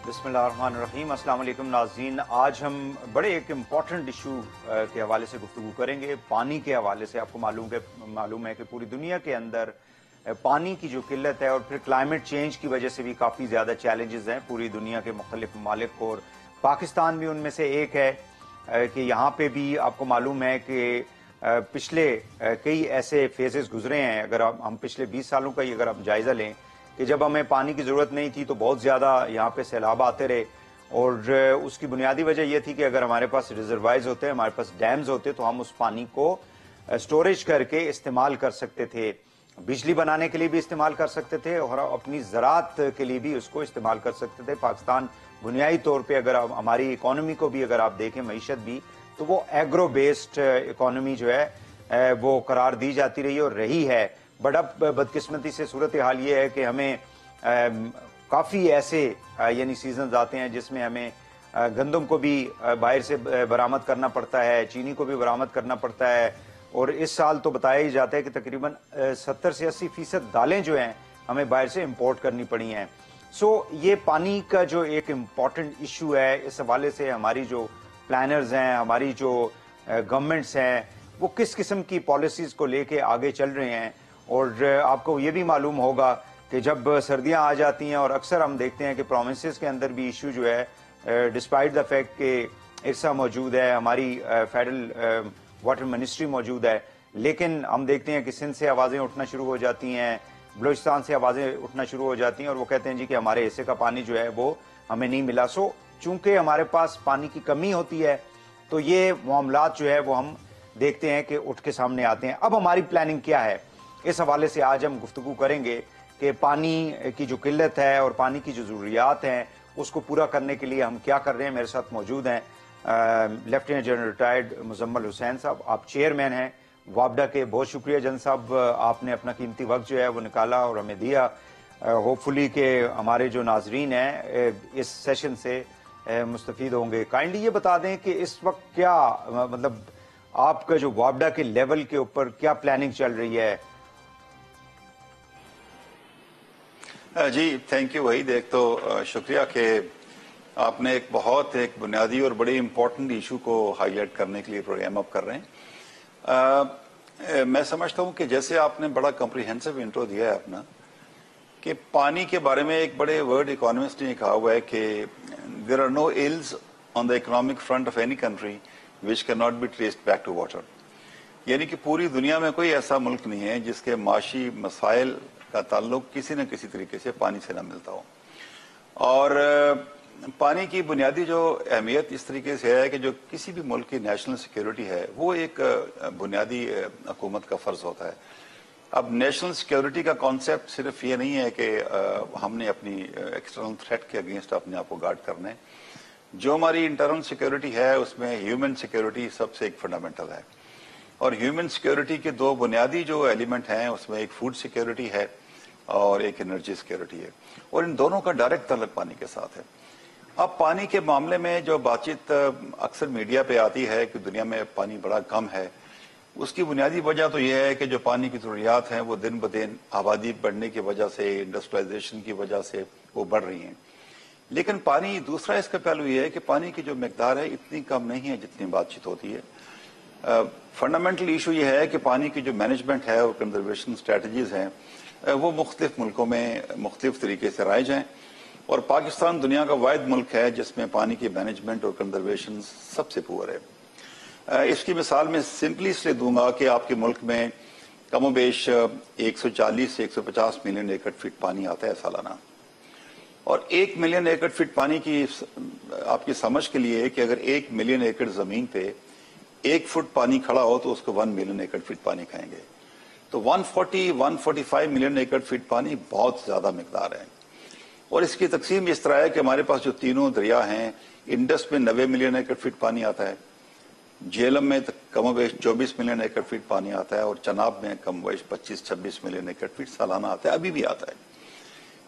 बिस्मिल्लाहिर्रहमानिर्रहीम। अस्सलाम वालेकुम नाज़रीन। आज हम बड़े एक इम्पॉर्टेंट इशू के हवाले से गुफ्तगू करेंगे, पानी के हवाले से। आपको मालूम है कि पूरी दुनिया के अंदर पानी की जो किल्लत है और फिर क्लाइमेट चेंज की वजह से भी काफ़ी ज़्यादा चैलेंजेस हैं पूरी दुनिया के मुख्तलिफ ममालिक को, और पाकिस्तान भी उनमें से एक है कि यहाँ पे भी आपको मालूम है कि पिछले कई ऐसे फेजेस गुजरे हैं। अगर हम पिछले 20 सालों का ही अगर आप जायज़ा लें कि जब हमें पानी की ज़रूरत नहीं थी तो बहुत ज़्यादा यहाँ पे सैलाब आते रहे, और उसकी बुनियादी वजह यह थी कि अगर हमारे पास रिजर्वायर्स होते, हमारे पास डैम्स होते, तो हम उस पानी को स्टोरेज करके इस्तेमाल कर सकते थे, बिजली बनाने के लिए भी इस्तेमाल कर सकते थे और अपनी ज़राअत के लिए भी उसको इस्तेमाल कर सकते थे। पाकिस्तान बुनियादी तौर पर अगर हमारी इकॉनमी को भी अगर आप देखें, मईशत भी, तो वो एग्रो बेस्ड इकॉनमी जो है वो करार दी जाती रही और रही है। बट अब बदकिस्मती से सूरत हाल ये है कि हमें काफ़ी ऐसे यानी सीजन आते हैं जिसमें हमें गंदम को भी बाहर से बरामद करना पड़ता है, चीनी को भी बरामद करना पड़ता है, और इस साल तो बताया ही जाता है कि तकरीबन 70 से 80% दालें जो हैं हमें बाहर से इंपोर्ट करनी पड़ी हैं। सो ये पानी का जो एक इम्पॉर्टेंट इशू है, इस हवाले से हमारी जो प्लानर्स हैं, हमारी जो गवर्नमेंट्स हैं, वो किस किस्म की पॉलिसीज़ को लेके आगे चल रहे हैं। और आपको ये भी मालूम होगा कि जब सर्दियां आ जाती हैं, और अक्सर हम देखते हैं कि प्रोविंसेस के अंदर भी इशू जो है, डिस्पाइट द फैक्ट कि इरसा मौजूद है, हमारी फेडरल वाटर मिनिस्ट्री मौजूद है, लेकिन हम देखते हैं कि सिंध से आवाज़ें उठना शुरू हो जाती हैं, बलूचिस्तान से आवाज़ें उठना शुरू हो जाती हैं, और वो कहते हैं जी कि हमारे हिस्से का पानी जो है वो हमें नहीं मिला। सो चूंकि हमारे पास पानी की कमी होती है तो ये मामलात जो है वो हम देखते हैं कि उठ के सामने आते हैं। अब हमारी प्लानिंग क्या है, इस हवाले से आज हम गुफ्तगू करेंगे कि पानी की जो किल्लत है और पानी की जो ज़रूरियात हैं उसको पूरा करने के लिए हम क्या कर रहे हैं। मेरे साथ मौजूद हैं lieutenant general retired Muzammil Hussain साहब, आप चेयरमैन हैं वापडा के। बहुत शुक्रिया जन साहब, आपने अपना कीमती वक्त जो है वो निकाला और हमें दिया। होपफुली कि हमारे जो नाजरीन हैं इस सेशन से मुस्तफ़ीद होंगे। काइंडली ये बता दें कि इस वक्त क्या मतलब आपका जो वापडा के लेवल के ऊपर क्या प्लानिंग चल रही है। जी थैंक यू वहीद। एक तो शुक्रिया कि आपने एक बहुत बुनियादी और बड़े इम्पोर्टेंट इशू को हाईलाइट करने के लिए प्रोग्राम अप कर रहे हैं। मैं समझता हूं कि जैसे आपने बड़ा कॉम्प्रिहेंसिव इंट्रो दिया है अपना, कि पानी के बारे में एक बड़े वर्ल्ड इकोनॉमिस्ट ने कहा हुआ है कि there are no ills on the economic front of any country which can not be traced back to water. यानी कि पूरी दुनिया में कोई ऐसा मुल्क नहीं है जिसके माशी मसाइल का ताल्लुक किसी न किसी तरीके से पानी से ना मिलता हो। और पानी की बुनियादी जो अहमियत इस तरीके से है कि जो किसी भी मुल्क की नेशनल सिक्योरिटी है वो एक बुनियादी हुकूमत का फर्ज होता है। अब नेशनल सिक्योरिटी का कॉन्सेप्ट सिर्फ ये नहीं है कि हमने अपनी एक्सटर्नल थ्रेट के अगेंस्ट अपने आप को गार्ड करना है। जो हमारी इंटरनल सिक्योरिटी है उसमें ह्यूमन सिक्योरिटी सबसे एक फंडामेंटल है, और ह्यूमन सिक्योरिटी के दो बुनियादी जो एलिमेंट हैं उसमें एक फूड सिक्योरिटी है और एक एनर्जी सिक्योरिटी है, और इन दोनों का डायरेक्ट ताल्लुक पानी के साथ है। अब पानी के मामले में जो बातचीत अक्सर मीडिया पे आती है कि दुनिया में पानी बड़ा कम है, उसकी बुनियादी वजह तो यह है कि जो पानी की ज़रूरियात हैं वो दिन ब दिन आबादी बढ़ने की वजह से, इंडस्ट्रियलाइजेशन की वजह से वो बढ़ रही हैं। लेकिन पानी, दूसरा इसका पहलू ये है कि पानी की जो मकदार है इतनी कम नहीं है जितनी बातचीत होती है। फंडामेंटल इशू ये है कि पानी की जो मैनेजमेंट है और कंजर्वेशन स्ट्रेटजीज हैं वो मुख्तलिफ मुल्कों में मुख्तलिफ तरीके से राइज हैं, और पाकिस्तान दुनिया का वाहिद मुल्क है जिसमें पानी की मैनेजमेंट और कंजर्वेशन सबसे पुअर है। इसकी मिसाल मैं सिंपली इसलिए दूंगा कि आपके मुल्क में कमोबेश 140 से 150 मिलियन एकड़ फीट पानी आता है सालाना, और 1 मिलियन एकड़ फीट पानी की आपकी समझ के लिए कि अगर 1 मिलियन एकड़ जमीन पे 1 फुट पानी खड़ा हो तो उसको 1 मिलियन एकड़ फीट पानी खाएंगे। तो 145 मिलियन एकड़ फीट पानी बहुत ज्यादा मकदार है, और इसकी तकसीम इस तरह है कि हमारे पास जो तीनों दरिया हैं, इंडस में 90 मिलियन एकड़ फीट पानी आता है, झेलम में कमोबेश 24 मिलियन एकड़ फीट पानी आता है, और चनाब में कमोबेश 25-26 मिलियन एकड़ फीट सालाना आता है, अभी भी आता है।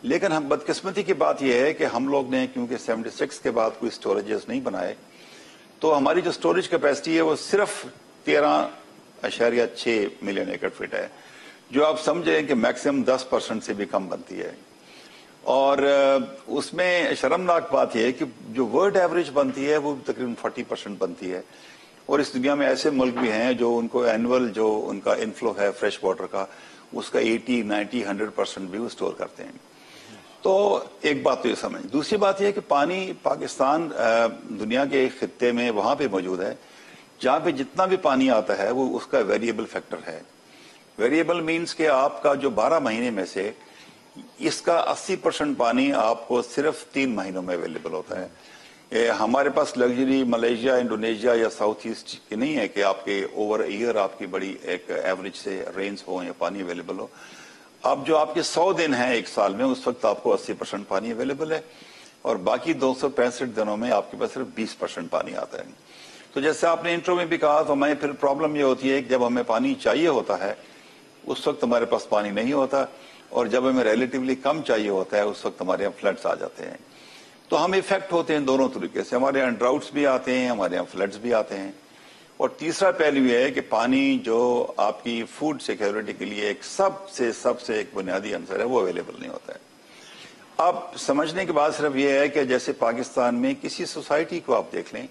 लेकिन हम बदकिस्मती की बात यह है कि हम लोग ने क्योंकि 76 के बाद कोई स्टोरेजेस नहीं बनाए, तो हमारी जो स्टोरेज कैपेसिटी है वो सिर्फ 13.6 मिलियन एकड़ फीट है, जो आप समझें कि मैक्सिमम 10% से भी कम बनती है। اور اس میں شرمناک بات یہ ہے کہ جو ورلڈ ایوریج بنتی ہے وہ تقریباً 40% بنتی ہے، اور اس دنیا میں ایسے ملک بھی ہیں جو ان کو اینول جو ان کا انفلو ہے فریش واٹر کا، اس کا 80، 90، 100% بھی وہ اسٹور کرتے ہیں۔ تو ایک بات تو یہ سمجھ، دوسری بات یہ ہے کہ پانی پاکستان دنیا کے ایک خطے میں وہاں پہ موجود ہے جہاں پہ جتنا بھی پانی آتا ہے وہ اس کا ویریبل فیکٹر ہے۔ ویریبل مینز کہ آپ کا جو 12 مہینے میں سے اس کا 80% پانی آپ کو صرف 3 مہینوں میں اویلیبل ہوتا ہے۔ ہمارے پاس لگژری ملیشیا، انڈونیشیا یا ساؤتھ ایسٹ کی نہیں ہے کہ آپ کے اوور ایئر آپ کی بڑی ایک ایوریج سے رینز ہو یا پانی اویلیبل ہو۔ اب جو آپ کے 100 دن ہیں ایک سال میں، اس وقت آپ کو 80% پانی اویلیبل ہے، اور باقی 265 دنوں میں آپ کے پاس صرف 20% پانی آتا ہے۔ تو جیسے آپ نے انٹرو میں بھی کہا، تو ہمیں پھر پرابلم یہ ہوتی ہے کہ جب ہمیں پانی چاہیے ہوتا ہے اس وقت ہمارے پاس پانی نہیں ہوتا، اور جب ہمیں ریلیٹیولی کم چاہیے ہوتا ہے اس وقت ہمارے یہاں فلڈز آ جاتے ہیں۔ تو ہم افیکٹ ہوتے ہیں دونوں طریقے سے، ہمارے یہاں ڈراؤٹس بھی آتے ہیں، ہمارے یہاں فلڈز بھی آتے ہیں۔ اور تیسرا پہلو یہ ہے کہ پانی جو آپ کی فوڈ سیکیورٹی کے لیے ایک سب سے ایک بنیادی عنصر ہے، وہ اویلیبل نہیں ہوتا ہے۔ اب سمجھنے کی بات صرف یہ ہے کہ جیسے پاکستان میں کسی سوسائٹی کو آپ دیکھ لیں،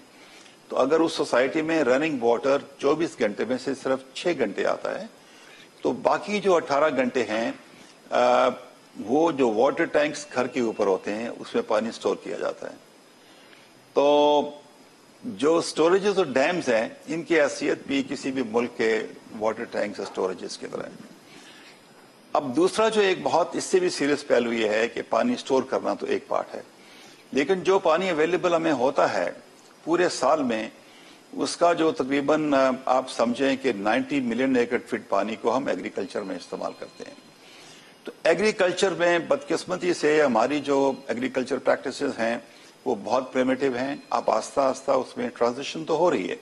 تو اگر اس سوسائٹی میں رننگ واٹر 24 گھنٹے میں سے صرف 6 گھنٹے آتا ہے، تو باقی جو 18 گھنٹے ہیں وہ جو واٹر ٹینکس گھر کے اوپر ہوتے ہیں اس میں پانی سٹور کیا جاتا ہے۔ تو جو سٹوریجز اور ڈیمز ہیں ان کی حیثیت بھی کسی بھی ملک کے واٹر ٹینکس اور سٹوریجز کی طرح ہے۔ اب دوسرا جو ایک بہت اس سے بھی سیریس پہلو یہ ہے کہ پانی سٹور کرنا تو ایک پارٹ ہے، لیکن جو پانی اویلیبل ہمیں ہوتا ہے پورے سال میں، اس کا جو تقریباً آپ سمجھیں کہ 90 ملین ایکڑ فٹ پانی کو ہم ایگریکلچر میں استعمال کرتے ہیں۔ تو ایگریکلچر میں بدقسمتی سے ہماری جو ایگریکلچر پریکٹسز ہیں وہ بہت پریمیٹیو ہیں۔ آپ آہستہ آہستہ اس میں ٹرانزیشن تو ہو رہی ہے،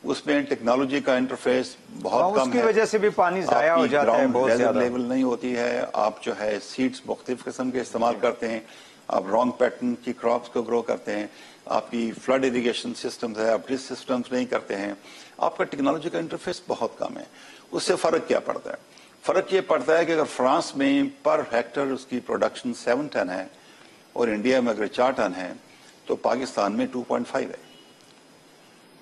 اس میں ٹیکنالوجی کا انٹرفیس بہت کم ہے، اس کی وجہ سے بھی پانی ضائع ہو جاتا ہے، بہت زیادہ لیول نہیں ہوتی ہے۔ آپ جو ہے سیڈز مختلف قسم کے استعمال کرتے ہیں، آپ رانگ پیٹرن کی کراپس کو گرو کرتے ہیں، آپ کی فلڈ اریگیشن سسٹمز ہے، آپ ڈرپ سسٹمز نہیں کرتے ہیں، آپ کا ٹیکنالوجی کا انٹرفیس بہت کم ہے۔ اس سے فرق کیا پڑتا ہے؟ فرق یہ پڑتا ہے کہ اگر فرانس میں پر ہیکٹر اس کی پروڈکشن 7 ٹن ہے اور انڈیا میں اگر 4 ٹن ہے، تو پاکستان میں 2.5 ہے۔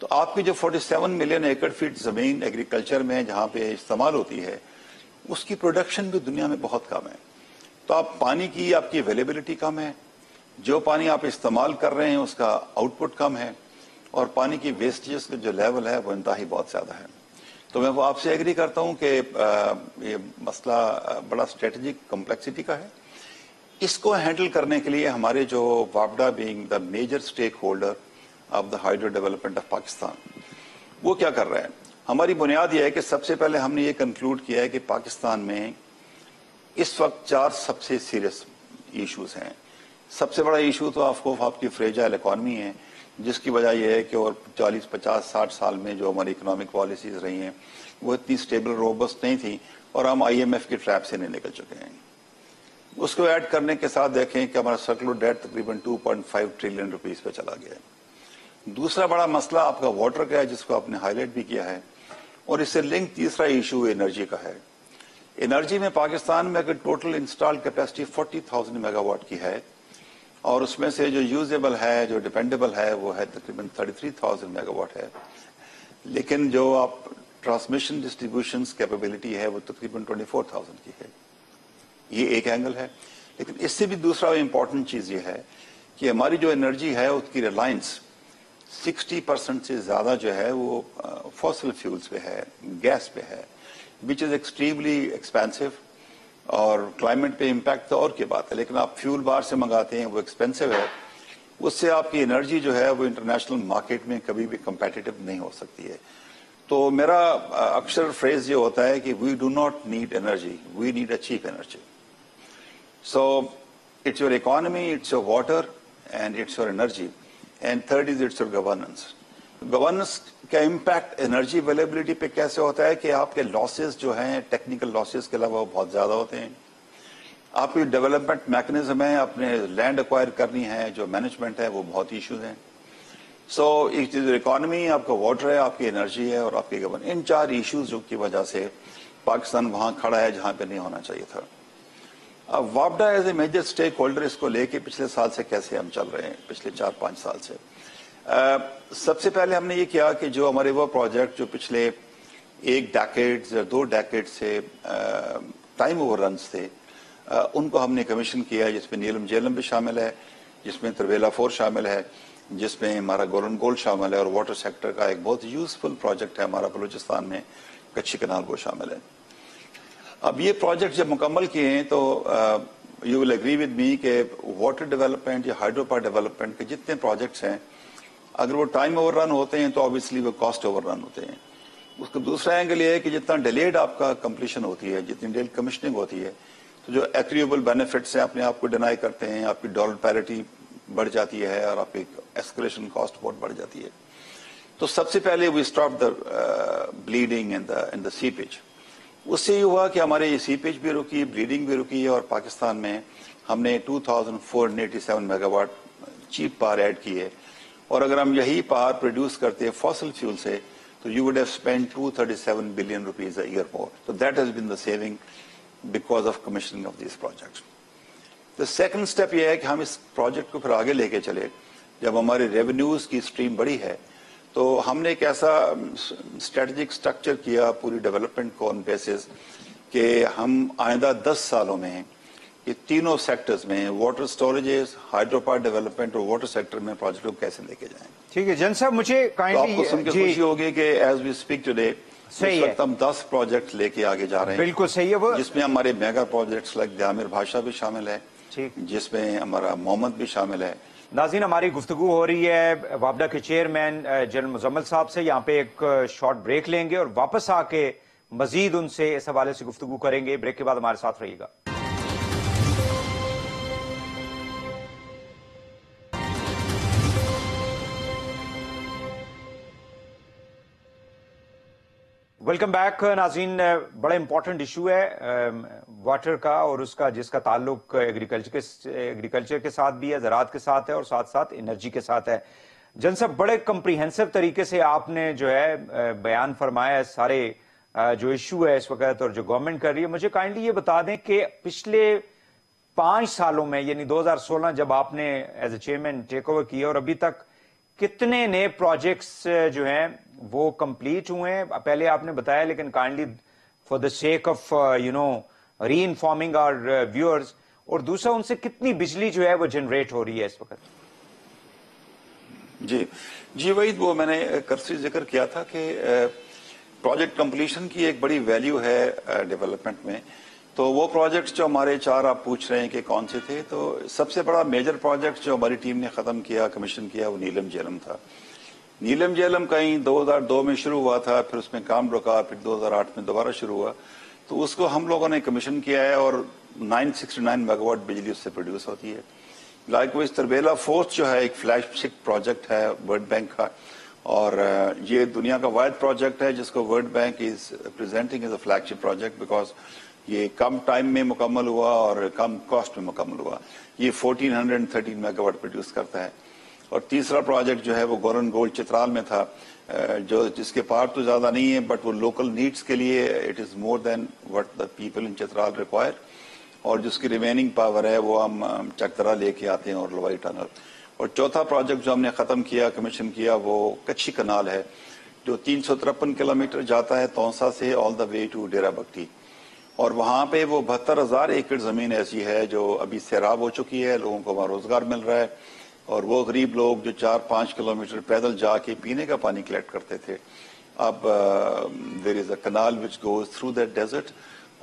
تو آپ کی جو 47 ملین ایکڑ فٹ زمین ایگریکلچر میں جہاں پہ استعمال ہوتی ہے، اس کی پروڈکشن بھی دنیا میں بہت کم ہے۔ تو آپ پانی کی آپ کی اویلیبلٹی کم ہے، جو پانی آپ استعمال کر رہے ہیں اس کا آؤٹ پٹ کم ہے، اور پانی کی ویسٹیجز کا جو لیول ہے وہ انتہائی بہت زیادہ ہے۔ تو میں وہ آپ سے ایگری کرتا ہوں کہ یہ مسئلہ بڑا اسٹریٹجک کمپلیکسٹی کا ہے۔ اس کو ہینڈل کرنے کے لیے ہمارے جو وابڈا being the major stakeholder of the hydro development of Pakistan, وہ کیا کر رہے ہیں؟ ہماری بنیاد یہ ہے کہ سب سے پہلے ہم نے یہ کنکلوڈ کیا ہے کہ پاکستان میں اس وقت 4 سب سے سیریس ایشوز ہیں۔ سب سے بڑا ایشو تو آپ کی فریجائل اکانومی ہے، جس کی وجہ یہ ہے کہ اور 40، 50، 60 سال میں جو ہماری اکنامک پالیسیز رہی ہیں وہ اتنی سٹیبل روبسٹ نہیں تھی، اور ہم IMF کی ٹریپ سے نہیں نکل چکے ہیں۔ اس کو ایڈ کرنے کے ساتھ دیکھیں کہ ہمارا سرکولر ڈیٹ تقریباً 2.5 ٹریلین روپیز پہ چلا گیا ہے۔ دوسرا بڑا مسئلہ آپ کا واٹر کا ہے، جس کو آپ نے ہائی لائٹ بھی کیا ہے، اور اس سے لنک تیسرا ایشو انرجی کا ہے۔ انرجی میں پاکستان میں اگر total install capacity 40,000 mega what کی ہے، اور اس میں سے جو یوزیبل ہے، جو ڈیپینڈیبل ہے، وہ ہے تقریباً 33,000 میگا واٹ ہے، لیکن جو آپ ٹرانسمیشن ڈسٹریبیوشنز کیپیبلٹی ہے وہ تقریباً 24,000 کی ہے۔ یہ ایک اینگل ہے، لیکن اس سے بھی دوسرا امپورٹنٹ چیز یہ ہے کہ ہماری جو انرجی ہے اس کی ریلائنس 60% سے زیادہ جو ہے وہ فوسل فیولز پہ ہے، گیس پہ ہے، وچ از ایکسٹریملی ایکسپینسو، اور کلائمیٹ پہ امپیکٹ تو اور کی بات ہے، لیکن آپ فیول بار سے منگاتے ہیں، وہ ایکسپینسو ہے، اس سے آپ کی انرجی جو ہے وہ انٹرنیشنل مارکیٹ میں کبھی بھی کمپیٹیٹو نہیں ہو سکتی ہے۔ تو میرا اکثر فریز یہ ہوتا ہے کہ we do not need energy, we need a cheap energy. So it's your economy, it's your water, and it's your energy. And third is it's your governance. Governance کا امپیکٹ انرجی اویلیبلٹی پہ کیسے ہوتا ہے کہ آپ کے losses جو ہیں ٹیکنیکل لاسز کے علاوہ بہت زیادہ ہوتے ہیں۔ آپ کی ڈیولپمنٹ میکنزم ہے، اپنے لینڈ ایکوائر کرنی ہے، جو مینجمنٹ ہے وہ بہت ایشوز ہیں۔ سو ایک چیز اکانومی، آپ کا واٹر ہے، آپ کی انرجی ہے، اور آپ کی گورننس، ان 4 ایشوز جو کی وجہ سے پاکستان وہاں کھڑا ہے جہاں پہ نہیں ہونا چاہیے تھا۔ अब वापडा as a major stakeholder इसको लेके पिछले साल से कैसे हम चल रहे हैं, पिछले 4-5 साल से सबसे पहले हमने ये किया कि जो हमारे वो प्रोजेक्ट जो पिछले 1 डेकेड या 2 डेकेड से टाइम ओवररन्स थे, उनको हमने कमीशन किया, जिसमें नीलम झेलम भी शामिल है, जिसमें तरवेला 4 शामिल है, जिसमें हमारा गोलन गोल्ड शामिल है, और वाटर सेक्टर का एक बहुत यूजफुल प्रोजेक्ट है हमारा बलूचिस्तान में कच्ची कनाल, वो शामिल है। अब ये प्रोजेक्ट जब मुकम्मल किए हैं तो you will agree with me कि वाटर डेवलपमेंट या हाइड्रो पावर डेवलपमेंट के जितने प्रोजेक्ट्स हैं, अगर वो टाइम ओवररन होते हैं तो ऑब्वियसली वो कॉस्ट ओवररन होते हैं। उसका दूसरा एंगल ये है कि जितना डिलेड आपका कंप्लीशन होती है, जितनी डिलेड कमीशनिंग होती है, तो जो एक्रिएबल बेनिफिट्स हैं अपने आप को डिनाई करते हैं, आपकी डॉलर पैरिटी बढ़ जाती है और आपकी एस्केलेशन कॉस्ट बहुत बढ़ जाती है। तो सबसे पहले we stop the bleeding in the seepage. उससे ये हुआ कि हमारे ये सीपेज भी रुकी, ब्लीडिंग भी रुकी है, और पाकिस्तान में हमने 2487 मेगावाट चीप पावर ऐड की है। और अगर हम यही पावर प्रोड्यूस करते हैं फॉसिल फ्यूल से, तो you would have spend 237 billion rupees a year more. तो that has been the saving because of commissioning of this project. The second step ये है कि हम इस प्रोजेक्ट को फिर आगे लेके चले। जब हमारे रेवेन्यूज की स्ट्रीम बढ़ी है, तो हमने एक ऐसा स्ट्रेटेजिक स्ट्रक्चर किया पूरी डेवलपमेंट को ऑन बेसिस कि हम आइंदा 10 सालों में ये तीनों सेक्टर्स में, water storages, hydro power development और वाटर सेक्टर में प्रोजेक्ट को कैसे लेके जाएं। ठीक है जन साहब, मुझे तो आपको सुन के खुशी होगी कि एज वी स्पीक टुडे इस वक्त हम 10 प्रोजेक्ट लेके आगे जा रहे हैं। बिल्कुल सही है वो, जिसमें हमारे मेगा प्रोजेक्ट्स लाइक दामिर भाषा भी शामिल है, जिसमें हमारा मोहम्मद भी शामिल है। नाज़रीन, हमारी गुफ्तगू हो रही है वापडा के चेयरमैन जनरल मुजम्मिल साहब से। यहाँ पे एक शॉर्ट ब्रेक लेंगे और वापस आके मजीद उनसे इस हवाले से गुफ्तगू करेंगे। ब्रेक के बाद हमारे साथ रहिएगा। वेलकम बैक नाज़रीन। बड़ा इंपॉर्टेंट इशू है वाटर का, और उसका जिसका ताल्लुक एग्रीकल्चर के साथ भी है, ज़राअत के साथ है, और साथ साथ एनर्जी के साथ है। जन साहब, बड़े कम्प्रीहेंसिव तरीके से आपने जो है बयान फरमाया है सारे जो इशू है इस वक्त और जो गवर्नमेंट कर रही है। मुझे काइंडली ये बता दें कि पिछले 5 सालों में, यानी 2016 जब आपने as a chairman take over किया, और अभी तक कितने नए प्रोजेक्ट्स जो हैं वो कंप्लीट हुए हैं? पहले आपने बताया, लेकिन kindly for the sake of re informing our viewers, और दूसरा उनसे कितनी बिजली जो है वो जनरेट हो रही है इस वक्त? जी वही वो मैंने करसी जिक्र किया था कि प्रोजेक्ट कंप्लीशन की एक बड़ी वैल्यू है डेवलपमेंट में। तो वो प्रोजेक्ट्स जो हमारे 4 आप पूछ रहे हैं कि कौन से थे, तो सबसे बड़ा मेजर प्रोजेक्ट जो हमारी टीम ने खत्म किया, कमीशन किया, वो नीलम झेलम था। नीलम झेलम कहीं 2002 में शुरू हुआ था, फिर उसमें काम रुका, फिर 2008 में दोबारा शुरू हुआ। तो उसको हम लोगों ने कमीशन किया है और 969 मेगावाट बिजली उससे प्रोड्यूस होती है। लाइकवाइज तरबेला फोर्थ जो है एक फ्लैगशिप प्रोजेक्ट है वर्ल्ड बैंक का, और ये दुनिया का वाहिद प्रोजेक्ट है जिसको world bank is presenting as a flagship project, because ये कम टाइम में मुकम्मल हुआ और कम कॉस्ट में मुकम्मल हुआ। ये 1413 मेगावाट प्रोड्यूस करता है। और तीसरा प्रोजेक्ट जो है वो गोलन गोल्ड चित्राल में था, जो जिसके पावर तो ज्यादा नहीं है, बट वो लोकल नीड्स के लिए it is more than what the people in Chitral require. और जिसकी रिमेनिंग पावर है वो हम चकतरा लेके आते हैं और लवाई टनल। और चौथा प्रोजेक्ट जो हमने खत्म किया, कमीशन किया, वो कच्ची कनाल है, जो 353 किलोमीटर जाता है तौसा से ऑल द वे टू डेरा बख्ती। और वहां पे वो 72,000 एकड़ जमीन ऐसी है जो अभी सैराब हो चुकी है, लोगों को वहां रोजगार मिल रहा है। और वो गरीब लोग जो 4-5 किलोमीटर पैदल जाके पीने का पानी कलेक्ट करते थे, अब there is a canal which goes through that desert,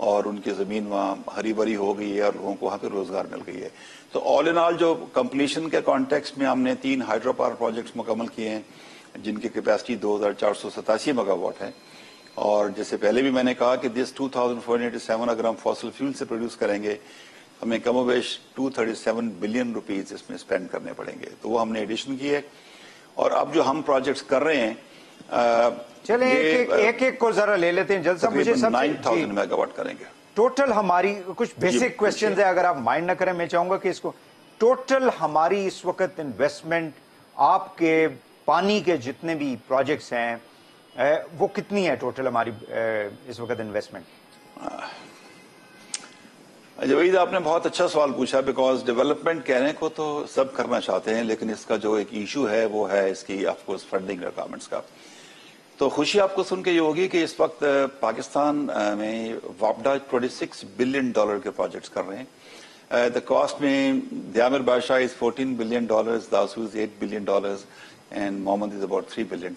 और उनकी जमीन वहां हरी भरी हो गई है और लोगों को वहां पे रोजगार मिल गई है। तो ऑल इन ऑल जो कंप्लीशन के कॉन्टेक्स्ट में हमने 3 हाइड्रो पावर प्रोजेक्ट्स मुकम्मल किए हैं, जिनकी कैपेसिटी 2487 मेगावाट है। और जैसे पहले भी मैंने कहा कि दिस 2487 अगर हम फॉसिल फ्यूल से प्रोड्यूस करेंगे, हमें कमोबेश 237 बिलियन रुपीज इसमें स्पेंड करने पड़ेंगे। तो वो हमने एडिशन की है। और अब जो हम प्रोजेक्ट्स कर रहे हैं, चले एक को जरा ले लेते हैं। जल्द साहब, मुझे 9,000 मेगावाट करेंगे टोटल। हमारी कुछ बेसिक क्वेश्चंस है, अगर आप माइंड ना करें, मैं चाहूंगा कि इसको टोटल हमारी इस वक्त इन्वेस्टमेंट आपके पानी के जितने भी प्रोजेक्ट्स हैं वो कितनी है टोटल हमारी इस वक्त इन्वेस्टमेंट? जवेद आपने बहुत अच्छा सवाल पूछा, बिकॉज डेवलपमेंट कहने को तो सब करना चाहते हैं, लेकिन इसका जो एक इशू है वो है इसकी ऑफकोर्स फंडिंग रिक्वायरमेंट्स का। तो खुशी आपको सुन के ये होगी कि इस वक्त पाकिस्तान में वापडा $26 बिलियन के प्रोजेक्ट्स कर रहे हैं। द कॉस्ट में Diamer Badshah is $14 billion, Dasu is $8 billion and Mohammad is about $3 billion.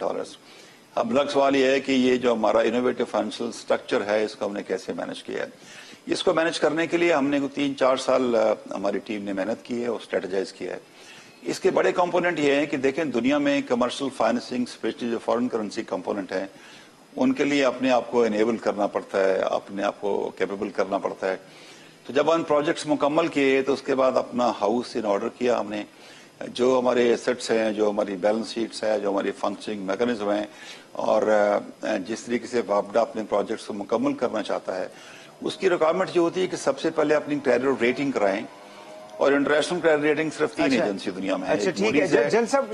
अब अलग सवाल ये है कि ये जो हमारा इनोवेटिव फाइनेंशियल स्ट्रक्चर है इसको हमने कैसे मैनेज किया है। इसको मैनेज करने के लिए हमने 3-4 साल हमारी टीम ने मेहनत की है और स्ट्रेटेजाइज किया है। इसके बड़े कंपोनेंट ये हैं कि देखें दुनिया में कमर्शियल फाइनेंसिंग स्पेशली जो फॉरेन करेंसी कंपोनेंट है उनके लिए अपने आप को एनेबल करना पड़ता है, अपने आप को कैपेबल करना पड़ता है। तो जब हम प्रोजेक्ट्स मुकम्मल किए तो उसके बाद अपना हाउस इन ऑर्डर किया हमने, जो हमारे एसेट्स हैं, जो हमारी बैलेंस शीट्स है, जो हमारी फंक्शनिंग मैकेनिज्म है और जिस तरीके से वापडा अपने प्रोजेक्ट्स को मुकम्मल करना चाहता है उसकी रिक्वायरमेंट ये होती है कि सबसे पहले अपनी क्रेडिट रेटिंग कराएं। और इंटरनेशनल क्रेडिट रेटिंग सिर्फ 3 एजेंसी दुनिया में है। अच्छा ठीक है जल साहब,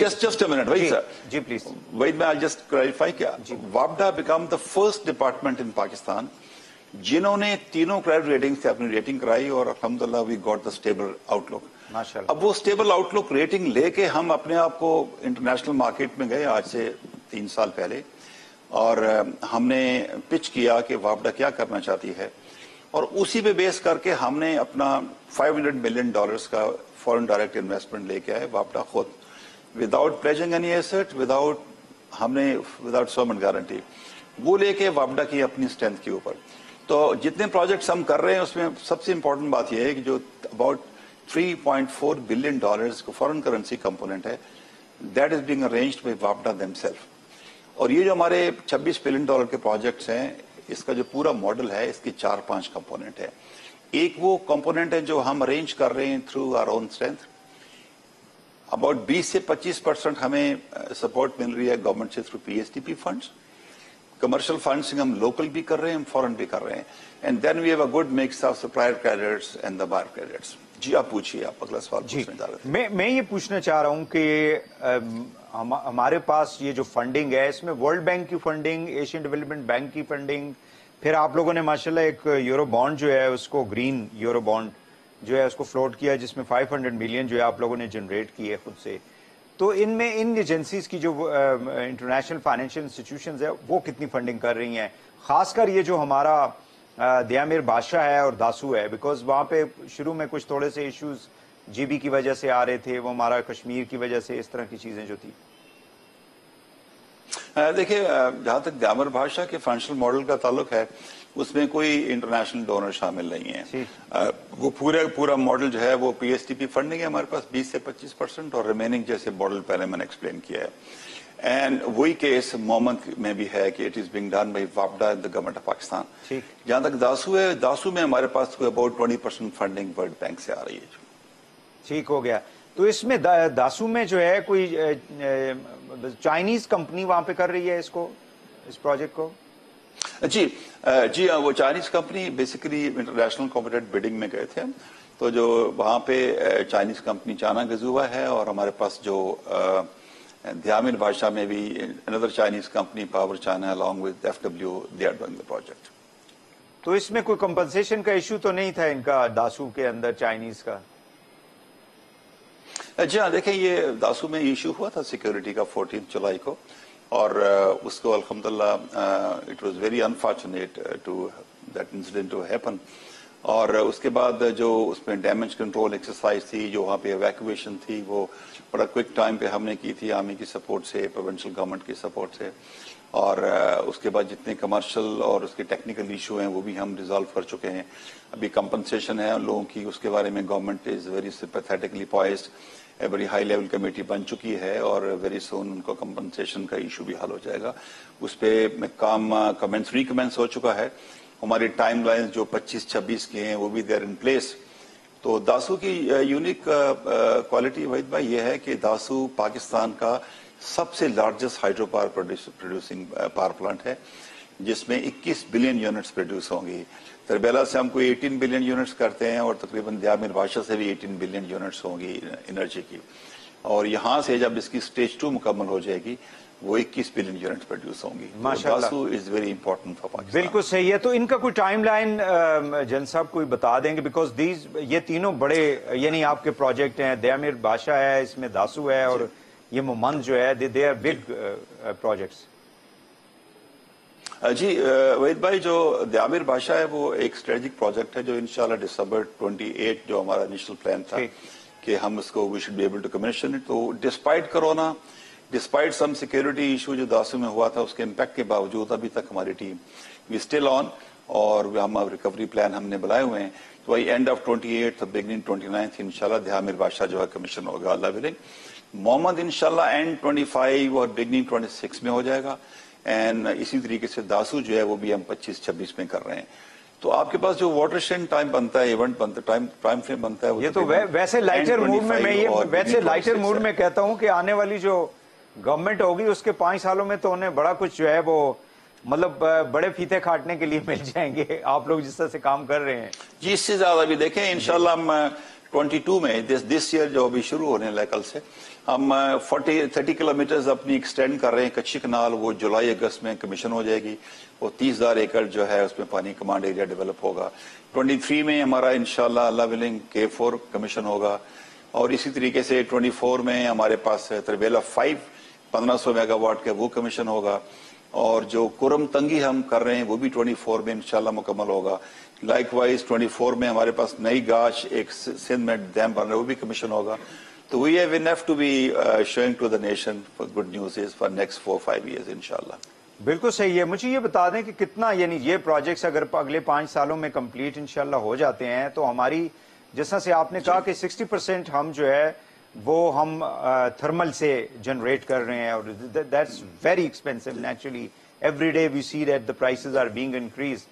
जस्ट अ मिनट वही सर जी प्लीज वही मैं जस्ट क्लैरिफाई किया। वापडा become the first department in Pakistan जिन्होंने तीनों क्रेडिट रेटिंग से अपनी रेटिंग कराई और अल्हम्दुलिल्लाह we got the stable outlook. माशाल्लाह। अब वो स्टेबल आउटलुक रेटिंग लेके हम अपने आप को इंटरनेशनल मार्केट में गए आज से 3 साल पहले और हमने पिच किया कि वापडा क्या करना चाहती है और उसी पे बेस करके हमने अपना $500 मिलियन का फॉरेन डायरेक्ट इन्वेस्टमेंट लेके आए वापडा खुद, without pledging any asset, without sovereign guarantee, वो लेके वापडा की अपनी स्ट्रेंथ के ऊपर। तो जितने प्रोजेक्ट्स हम कर रहे हैं उसमें सबसे इंपॉर्टेंट बात यह है कि जो अबाउट $3.4 बिलियन को फॉरेन करेंसी कंपोनेंट है that is being arranged by वापडा देमसेल्फ। और ये जो हमारे $26 बिलियन के प्रोजेक्ट्स हैं इसका जो पूरा मॉडल है इसकी 4-5 कंपोनेंट है। एक वो कंपोनेंट है जो हम अरेंज कर रहे हैं through our own strength, about 20 से 25% हमें सपोर्ट मिल रही है गवर्नमेंट से through PSDP funds. Commercial funds हम लोकल भी कर रहे हैं, हम फॉरेन भी कर रहे हैं, and then we have a good mix of supplier credits and the buyer credits. जी आप पूछिए, आप अगला सवाल पूछने जा रहे थे। मैं ये पूछना चाह रहा हूं कि हमारे पास ये जो फंडिंग है इसमें वर्ल्ड बैंक की फंडिंग, एशियन डेवलपमेंट बैंक की फंडिंग, फिर आप लोगों ने माशाल्लाह एक यूरो बॉन्ड जो है उसको ग्रीन यूरो बॉन्ड जो है उसको फ्लोट किया जिसमें 500 मिलियन जो है आप लोगों ने जनरेट की है खुद से। तो इनमें इन एजेंसीज की जो इंटरनेशनल फाइनेंशियल इंस्टीट्यूशंस है वो कितनी फंडिंग कर रही हैं, खासकर ये जो हमारा दियामिर बादशाह है और दासू है, बिकॉज वहां पे शुरू में कुछ थोड़े से इश्यूज GB की वजह से आ रहे थे, वो हमारा कश्मीर की वजह से, इस तरह की चीजें जो थी। देखिए जहां तक दियामिर बादशाह के फाइनेंशियल मॉडल का ताल्लुक है उसमें कोई इंटरनेशनल डोनर शामिल नहीं है। वो पूरा मॉडल जो है वो PSDP फंडिंग है हमारे पास 20 से 25% और रिमेनिंग जैसे मॉडल पहले मैंने एक्सप्लेन किया है। एंड वही केस मोहम्मद में भी है कि it is being done by वापडा द गवर्नमेंट ऑफ पाकिस्तान। जहां तक दासू है, दासू में हमारे पास अबाउट 20% फंडिंग वर्ल्ड बैंक से आ रही है। ठीक हो गया। तो इसमें दासू में जो है कोई चाइनीज कंपनी वहां पे कर रही है इसको, इस प्रोजेक्ट को? जी वो Chinese company basically international competitive bidding में गए थे, तो जो वहां पे चाइनीज कंपनी चाइना गजुआ है और हमारे पास जो दियामिर बादशाह में भी another Chinese company Power China along with FW they are doing the project. तो इसमें कोई कंपनसेशन का इशू तो नहीं था इनका दासू के अंदर चाइनीज का? जी हाँ, देखिए ये दासू में इशू हुआ था सिक्योरिटी का 14 जुलाई को और उसको अल्हम्दुलिल्लाह it was very unfortunate to that incident to happen. और उसके बाद जो उसमें डैमेज कंट्रोल एक्सरसाइज थी, जो वहाँ पे एवैक्यूएशन थी, वो बड़ा क्विक टाइम पे हमने की थी आर्मी की सपोर्ट से, प्रोविंशियल गवर्नमेंट की सपोर्ट से। और उसके बाद जितने कमर्शियल और उसके टेक्निकल इशू हैं वो भी हम रिजॉल्व कर चुके हैं। अभी कंपनसेशन है लोगों की, उसके बारे में गवर्नमेंट इज वेरी सिंपैथेटिकली पॉइज्ड, बड़ी हाई लेवल कमेटी बन चुकी है और वेरी सून उनको कंपनसेशन का इशू भी हल हो जाएगा। उस पर काम रिकमेंस हो चुका है। हमारी टाइम लाइन जो 25-26 के हैं वो भी देयर इन प्लेस। तो दासू की यूनिक क्वालिटी वहीद भाई ये है कि दासू पाकिस्तान का सबसे largest hydro power producing power plant है जिसमें 21 बिलियन यूनिट्स प्रोड्यूस होंगी। तरबेला से हम कोई 18 बिलियन यूनिट्स करते हैं और तकरीबन दियामिर बादशाह से भी 18 बिलियन यूनिट्स होंगी एनर्जी की। और यहाँ से जब इसकी स्टेज 2 मुकम्मल हो जाएगी वो 21 बिलियन यूनिट प्रोड्यूस होंगी। माशाल्लाह। Dasu is very important for Pakistan. बिल्कुल सही है। तो इनका कोई टाइम लाइन जन साहब कोई बता देंगे, बिकॉज दीज ये तीनों बड़े यानी आपके प्रोजेक्ट हैं, दयामिर बादशाह है, इसमें दासू है और ये मोमंद जो है, दे आर बिग प्रोजेक्ट्स। जी वहीद भाई, जो दयामिर बादशाह है वो एक स्ट्रेटेजिक प्रोजेक्ट है जो इंशाल्लाह दिसंबर 28 जो हमारा इनिशियल प्लान था कि हम उसको we should be able to commission it. तो despite corona, despite some security issue जो दासू में हुआ था, उसके इम्पैक्ट के बावजूद अभी तक हमारी टीम वी स्टिल ऑन और हम रिकवरी प्लान हमने बनाए हुए हैं। तो वही एंड ऑफ 28 बिगनिंग 29 इंशाल्लाह दयामिर बादशाह जो है कमीशन होगा अल्लाह विलिंग। मोहम्मद इंशाल्लाह एंड 25 और बिगनिंग 26 में हो जाएगा। एंड इसी तरीके से दासू जो है वो भी हम 25-26 में कर रहे हैं। तो आपके पास जो वाटरशेड टाइम बनता है, इवेंट बनता है, टाइम फ्रेम बनता है, ये तो वैसे लाइटर मूड में मैं ये वैसे लाइटर मूड में कहता हूं कि आने वाली जो गवर्नमेंट होगी उसके 5 सालों में तो उन्हें बड़ा कुछ जो है वो मतलब बड़े फीते काटने के लिए मिल जाएंगे, आप लोग जिस तरह से काम कर रहे हैं। जी इससे ज्यादा भी देखें इंशाल्लाह हम 22 में दिस ईयर जो अभी शुरू होने लगा कल से हम 30 किलोमीटर अपनी एक्सटेंड कर रहे हैं। कच्ची कनाल वो जुलाई अगस्त में कमीशन हो जाएगी। वो 30,000 एकड़ जो है उसमें पानी कमांड एरिया डेवलप होगा। 23 में हमारा इंशाल्लाह अल्लाह विलिंग K4 कमीशन होगा और इसी तरीके से 24 में हमारे पास तरबेला 5 1500 मेगावाट का वो कमीशन होगा और जो कुरम तंगी हम कर रहे हैं वो भी 24 में इंशाल्लाह मुकम्मल होगा। लाइकवाइज 24 में हमारे पास नई गाश एक सिंध में डैम बन रहा है वो भी कमीशन होगा। तो we have enough to be showing to the nation for good news is for next 4-5 years इंशाल्लाह। बिल्कुल सही है। मुझे ये बता दें कि कितना यानी ये प्रोजेक्ट्स अगर अगले 5 सालों में कंप्लीट इंशाल्लाह हो जाते हैं तो हमारी जैसा से आपने कहा कि 60% हम जो है वो हम थर्मल से जनरेट कर रहे हैं और that's very expensive naturally. Every day we see that the prices are being increase.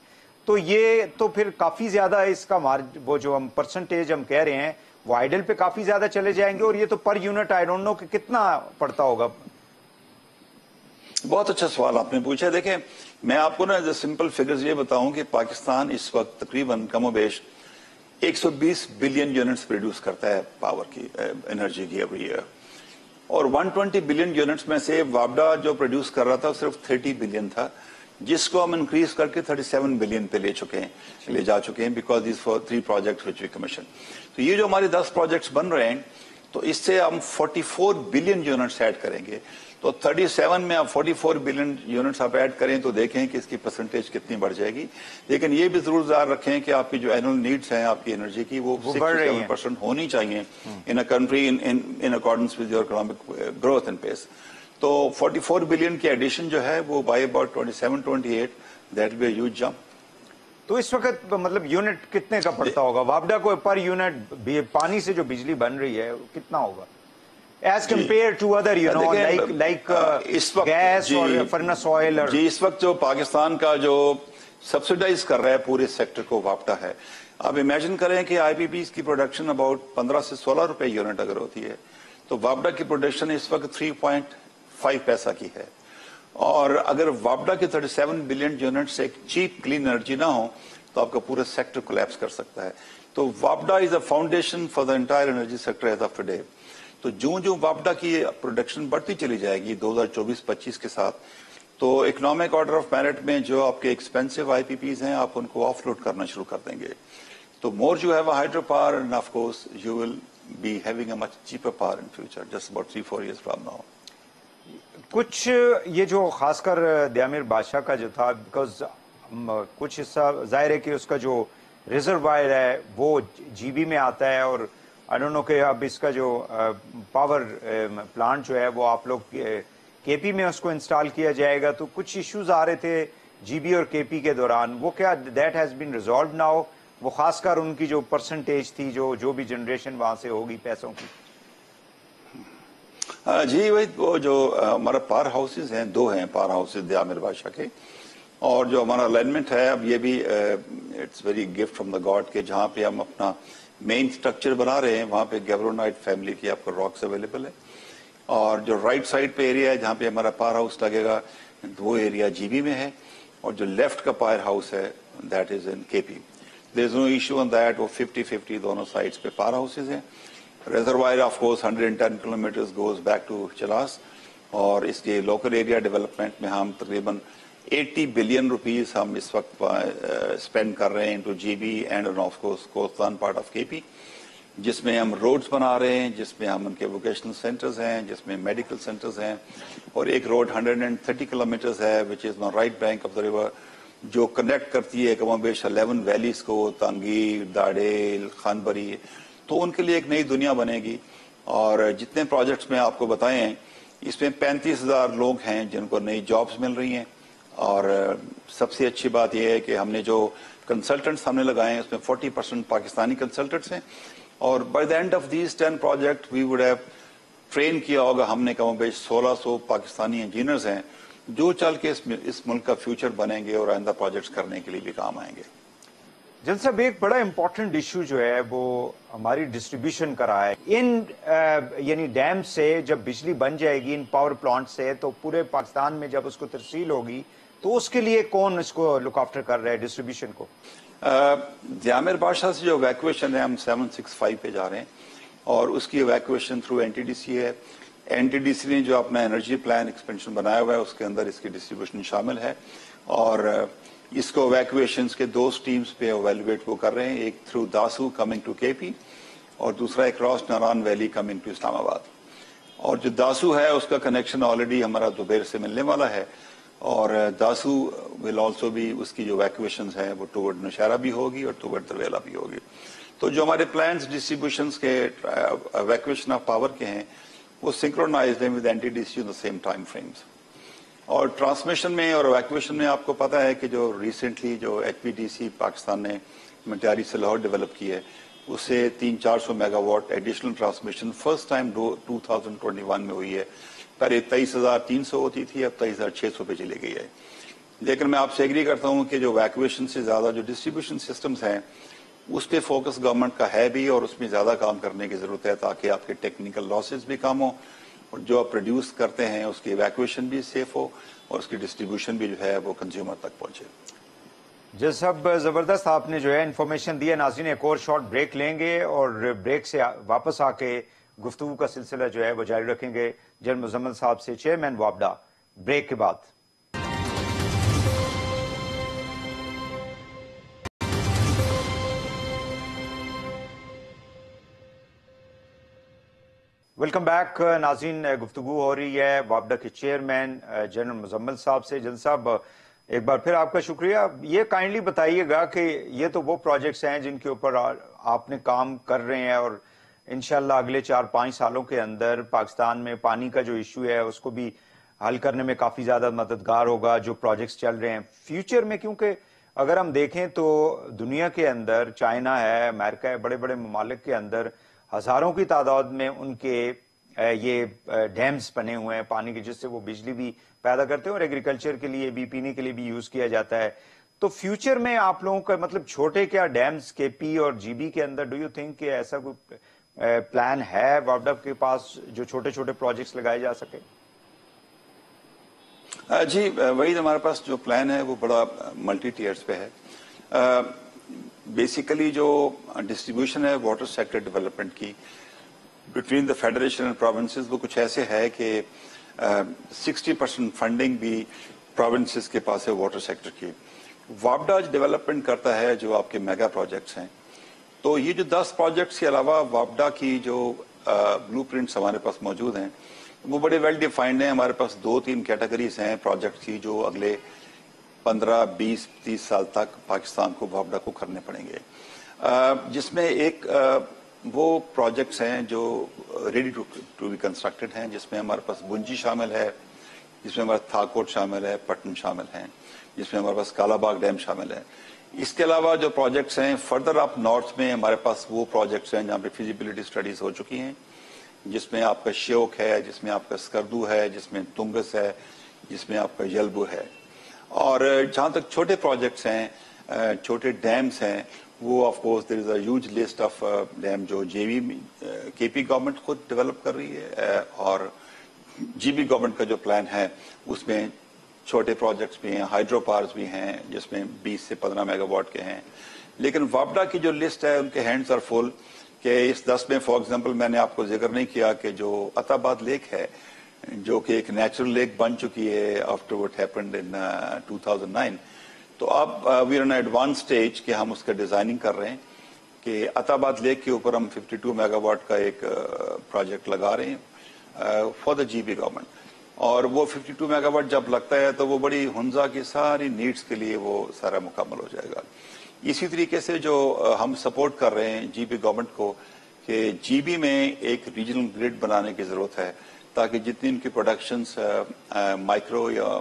तो ये तो फिर काफी ज्यादा इसका वो जो हम परसेंटेज हम कह रहे हैं वो आइडल पे काफी ज्यादा चले जाएंगे और ये तो per unit I don't know कि कितना पड़ता होगा। बहुत अच्छा सवाल आपने पूछा। देखें मैं आपको ना सिंपल फिगर्स ये बताऊं कि पाकिस्तान इस वक्त तकरीबन कमोबेश 120 बिलियन यूनिट्स प्रोड्यूस करता है पावर की एनर्जी की एवरी ईयर और 120 बिलियन यूनिट्स में से वापडा जो प्रोड्यूस कर रहा था सिर्फ 30 बिलियन था, जिसको हम इंक्रीज करके 37 बिलियन पे ले जा चुके हैं because this for 3 projects which we commission. तो ये जो हमारे 10 प्रोजेक्ट्स बन रहे हैं तो इससे हम 44 बिलियन यूनिट्स ऐड करेंगे। तो 37 में आप 44 बिलियन यूनिट्स आप ऐड करें तो देखें कि इसकी परसेंटेज कितनी बढ़ जाएगी। लेकिन ये भी जरूर ध्यान रखें कि आपकी जो एनुअल नीड्स हैं आपकी एनर्जी की वो 67% होनी चाहिए in a country in accordance with your economic growth and pace. तो 44 बिलियन की एडिशन जो है वो by about 27-28 that will be a huge jump. तो इस वक्त मतलब यूनिट कितने का पड़ता होगा वापडा को पर यूनिट पानी से जो बिजली बन रही है कितना होगा as compare to other you know like gas और फर्नेस ऑयल? जी इस वक्त जो पाकिस्तान का जो सब्सिडाइज कर रहा है पूरे सेक्टर को वापडा है। आप इमेजिन करें कि आईपीपीज की प्रोडक्शन अबाउट 15 से 16 रुपए यूनिट अगर होती है तो वापडा की प्रोडक्शन इस वक्त 3.5 पैसा की है। और अगर वापडा के 37 बिलियन यूनिट से एक चीप क्लीन एनर्जी ना हो तो आपका पूरा सेक्टर कोलैप्स कर सकता है। तो वापडा is a foundation for the entire energy sector as of today. तो जो वापडा की प्रोडक्शन बढ़ती चली जाएगी 2024-25 के साथ तो इकोनॉमिक ऑर्डर ऑफ मेरिट में जो आपके एक्सपेंसिव आईपीपीज हैं आप उनको ऑफलोड करना शुरू कर देंगे। तो more you have a hydro power and of course you will be having a much cheaper power in future just about 3-4 years from now. कुछ ये जो खासकर दयामिर बादशाह का जो था बिकॉज कुछ हिस्सा जाहिर है कि उसका जो रिजर्वायर है वो जीबी में आता है और आई डोंट नो कि अब इसका जो पावर प्लांट जो है वो आप लोग केपी में उसको इंस्टॉल किया जाएगा। तो कुछ इश्यूज आ रहे थे जीबी और केपी के दौरान, वो क्या that has been resolve now? वो खासकर उनकी जो परसेंटेज थी जो भी जनरेशन वहां से होगी पैसों की। जी वही वो जो हमारा पावर हाउसेज हैं 2 हैं पावर हाउसेज दयामिर बादशाह के और जो हमारा अलाइनमेंट है अब ये भी it's very gift from the God के जहाँ पे हम अपना मेन स्ट्रक्चर बना रहे हैं वहाँ पे गैब्रोनाइट फैमिली की आपको रॉक्स अवेलेबल है और जो राइट साइड पे एरिया है जहाँ पे हमारा पावर हाउस लगेगा वो एरिया जीबी में है और जो लेफ्ट का पावर हाउस है that is in KP. There is no issue on that. वो 50-50 दोनों साइड्स पे पावर हाउसेज हैं। Reservoir of course 110 kilometers goes back to Chalas और इसलिए लोकल एरिया डेवलपमेंट में हम तकरीबन 80 बिलियन रुपीस हम इस वक्त स्पेंड कर रहे हैं into GB and of course Kohistan part of KP, जिसमें हम रोड्स बना रहे हैं, जिसमें हम उनके वोकेशनल सेंटर्स हैं, जिसमें मेडिकल सेंटर्स हैं, और एक रोड 130 किलोमीटर्स है which is on right bank of the river, जो कनेक्ट करती है कमोबेश 11 वैलीज को, तांगीर, दाड़ेल, खानबरी, तो उनके लिए एक नई दुनिया बनेगी। और जितने प्रोजेक्ट्स में आपको बताए हैं इसमें 35,000 लोग हैं जिनको नई जॉब्स मिल रही हैं, और सबसे अच्छी बात यह है कि हमने जो कंसल्टेंट्स हमने लगाए हैं उसमें 40% पाकिस्तानी कंसल्टेंट्स हैं, और by the end of these 10 project we would have train किया होगा हमने कमोबेश 1600 पाकिस्तानी इंजीनियर्स हैं जो चल के इस मुल्क का फ्यूचर बनेंगे और आइंदा प्रोजेक्ट्स करने के लिए भी काम आएंगे। जल साहब, एक बड़ा इंपॉर्टेंट इश्यू जो है वो हमारी डिस्ट्रीब्यूशन का रहा है। इन यानी डैम से जब बिजली बन जाएगी इन पावर प्लांट से, तो पूरे पाकिस्तान में जब उसको तरसील होगी तो उसके लिए कौन इसको लुक आफ्टर कर रहा है डिस्ट्रीब्यूशन को? जामिर बादशाह से जो इवैक्यूएशन है हम 765 पे जा रहे हैं, और उसकी इवैक्यूएशन थ्रू एनटीडीसी है। एनटीडीसी ने जो अपना एनर्जी प्लान एक्सपेंशन बनाया हुआ है उसके अंदर इसकी डिस्ट्रीब्यूशन शामिल है, और इसको इवैक्यूएशंस के 2 स्ट्रीम्स पे एवेल्युएट वो कर रहे हैं, एक through Dasu coming to KP और दूसरा across Naran valley coming to Islamabad. और जो दासू है उसका कनेक्शन ऑलरेडी हमारा दुबेर से मिलने वाला है, और दासू विल ऑल्सो भी उसकी जो इवैक्यूएशंस है वो टुवर्ड नौशहरा भी होगी और टुवर्ड दरवेला भी होगी। तो जो हमारे प्लान्स डिस्ट्रीब्यूशंस के इवैक्यूएशन ऑफ पावर के हैं वो सिंक्रोनाइज्ड हैं with NTDC in the same time frames. और ट्रांसमिशन में और इवैक्यूएशन में आपको पता है कि जो रिसेंटली जो एचपीडीसी पाकिस्तान ने मटियारी से लाहौर डेवलप की है उससे 300-400 megawatt additional transmission first time 2021 में हुई है। पहले 23,300 होती थी, अब 23,600 पे चली गई है। लेकिन मैं आपसे एग्री करता हूं कि जो इवैक्यूएशन से ज्यादा जो डिस्ट्रीब्यूशन सिस्टम्स हैं उस पर फोकस गवर्नमेंट का है भी, और उसमें ज्यादा काम करने की जरूरत है ताकि आपके टेक्निकल लॉसेस भी कम हो और जो आप प्रोड्यूस करते हैं उसकी इवैक्यूएशन भी सेफ हो और उसकी डिस्ट्रीब्यूशन भी जो है वो कंज्यूमर तक पहुंचे। जी साहब, जबरदस्त आपने जो है इन्फॉर्मेशन दी है। नाज़रीन, एक और शॉर्ट ब्रेक लेंगे और ब्रेक से वापस आके गुफ्तगू का सिलसिला जो है वो जारी रखेंगे जनरल मुजम्मिल साहब से, चेयरमैन वापडा। ब्रेक के बाद वेलकम बैक। नाज़रीन, गुफ्तगू हो रही है वापडा के चेयरमैन जनरल मुजम्मिल साहब से। जनरल साहब, एक बार फिर आपका शुक्रिया। ये काइंडली बताइएगा कि ये तो वो प्रोजेक्ट्स हैं जिनके ऊपर आपने काम कर रहे हैं, और इंशाल्लाह अगले 4-5 सालों के अंदर पाकिस्तान में पानी का जो इशू है उसको भी हल करने में काफी ज्यादा मददगार होगा जो प्रोजेक्ट्स चल रहे हैं फ्यूचर में। क्योंकि अगर हम देखें तो दुनिया के अंदर चाइना है, अमेरिका है, बड़े बड़े ममालिक के अंदर हजारों की तादाद में उनके ये डैम्स बने हुए हैं पानी के, जिससे वो बिजली भी पैदा करते हैं और एग्रीकल्चर के लिए भी, पीने के लिए भी यूज किया जाता है। तो फ्यूचर में आप लोगों का मतलब छोटे क्या डैम्स केपी और जीबी के अंदर, डू यू थिंक कि ऐसा कोई प्लान है वापडा के पास जो छोटे छोटे प्रोजेक्ट्स लगाए जा सके? जी वही हमारे पास जो प्लान है वो बड़ा मल्टी टीयर्स पे है। बेसिकली जो डिस्ट्रीब्यूशन है वाटर सेक्टर डेवलपमेंट की between the federation and provinces वो कुछ ऐसे है कि 60% फंडिंग भी प्रोविंसेस के पास है वाटर सेक्टर की। वापडा डेवलपमेंट करता है जो आपके मेगा प्रोजेक्ट्स हैं। तो ये जो 10 प्रोजेक्ट्स के अलावा वापडा की जो ब्लूप्रिंट्स हमारे पास मौजूद हैं वो बड़े वेल डिफाइंड हैं। हमारे पास 2-3 कैटेगरीज हैं प्रोजेक्ट की जो अगले 15, 20, 30 साल तक पाकिस्तान को वापडा को करने पड़ेंगे, जिसमें एक वो प्रोजेक्ट्स हैं जो रेडी टू बी कंस्ट्रक्टेड हैं, जिसमें हमारे पास बुंजी शामिल है, जिसमें हमारा थाकोट शामिल है, पटन शामिल है, जिसमें हमारे पास कालाबाग डैम शामिल है। इसके अलावा जो प्रोजेक्ट्स हैं फर्दर अप नॉर्थ में हमारे पास वो प्रोजेक्ट्स हैं जहाँ पे फिजिबिलिटी स्टडीज हो चुकी हैं, जिसमें आपका श्योक है, जिसमें आपका स्कर्दू है, जिसमें तुंगस है, जिसमें आपका यलबू है। और जहाँ तक छोटे प्रोजेक्ट्स हैं, छोटे डैम्स हैं, वो of course there is a huge list of dam जो जेवी केपी गवर्नमेंट खुद डेवलप कर रही है, और जीबी गवर्नमेंट का जो प्लान है उसमें छोटे प्रोजेक्ट्स भी हैं, हाइड्रो पावर्स भी हैं जिसमें 20 से 15 मेगावाट के हैं। लेकिन वापडा की जो लिस्ट है उनके हैंड्स आर फुल कि इस 10 में फॉर एग्जांपल मैंने आपको जिक्र नहीं किया कि जो अताबाद लेक है جو کہ ایک نیچرل لیک بن چکی ہے آفٹر وٹ ہیپنڈ ان 2009. تو اب we are in advance stage کہ ہم اس کا ڈیزائننگ کر رہے ہیں کہ عطا آباد لیک کے اوپر ہم 52 میگا واٹ کا ایک پروجیکٹ لگا رہے ہیں for the G B government. اور وہ 52 میگا واٹ جب لگتا ہے تو وہ بڑی ہنزا کی ساری نیڈز کے لیے وہ سارا مکمل ہو جائے گا. اسی طریقے سے جو ہم سپورٹ کر رہے ہیں جی بی گورنمنٹ کو کہ جی بی میں ایک ریجنل گریڈ بنانے کی ضرورت ہے تاکہ جتنی ان کی پروڈکشنز مائکرو یا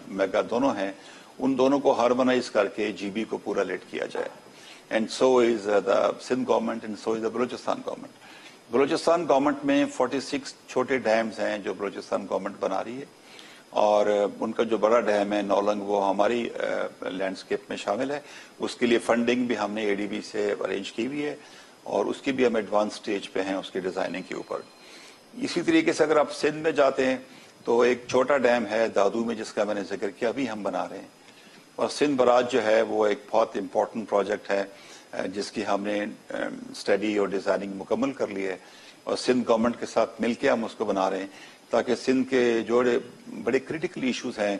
میگا دونوں ہیں ان دونوں کو ہارمونائز کر کے جی بی کو پورا لیٹ کیا جائے. And so is the Sindh government and so is the Balochistan government. Balochistan government میں 46 چھوٹے ڈیمز ہیں جو بلوچستان گورنمنٹ بنا رہی ہے اور ان کا جو بڑا ڈیم ہے نولنگ وہ ہماری لینڈسکیپ میں شامل ہے. اس کے لیے فنڈنگ بھی ہم نے اے ڈی بی سے ارینج کی ہوئی ہے اور اس کی بھی ہم ایڈوانس سٹیج پہ ہیں اس کی ڈیزائننگ کے اوپر. اسی طریقے سے اگر آپ سندھ میں جاتے ہیں تو ایک چھوٹا ڈیم ہے دادو میں جس کا میں نے ذکر کیا ابھی ہم بنا رہے ہیں. اور سندھ براج جو ہے وہ ایک بہت امپورٹنٹ پروجیکٹ ہے جس کی ہم نے اسٹڈی اور ڈیزائننگ مکمل کر لی ہے اور سندھ گورنمنٹ کے ساتھ مل کے ہم اس کو بنا رہے ہیں تاکہ سندھ کے جو بڑے کریٹیکل ایشوز ہیں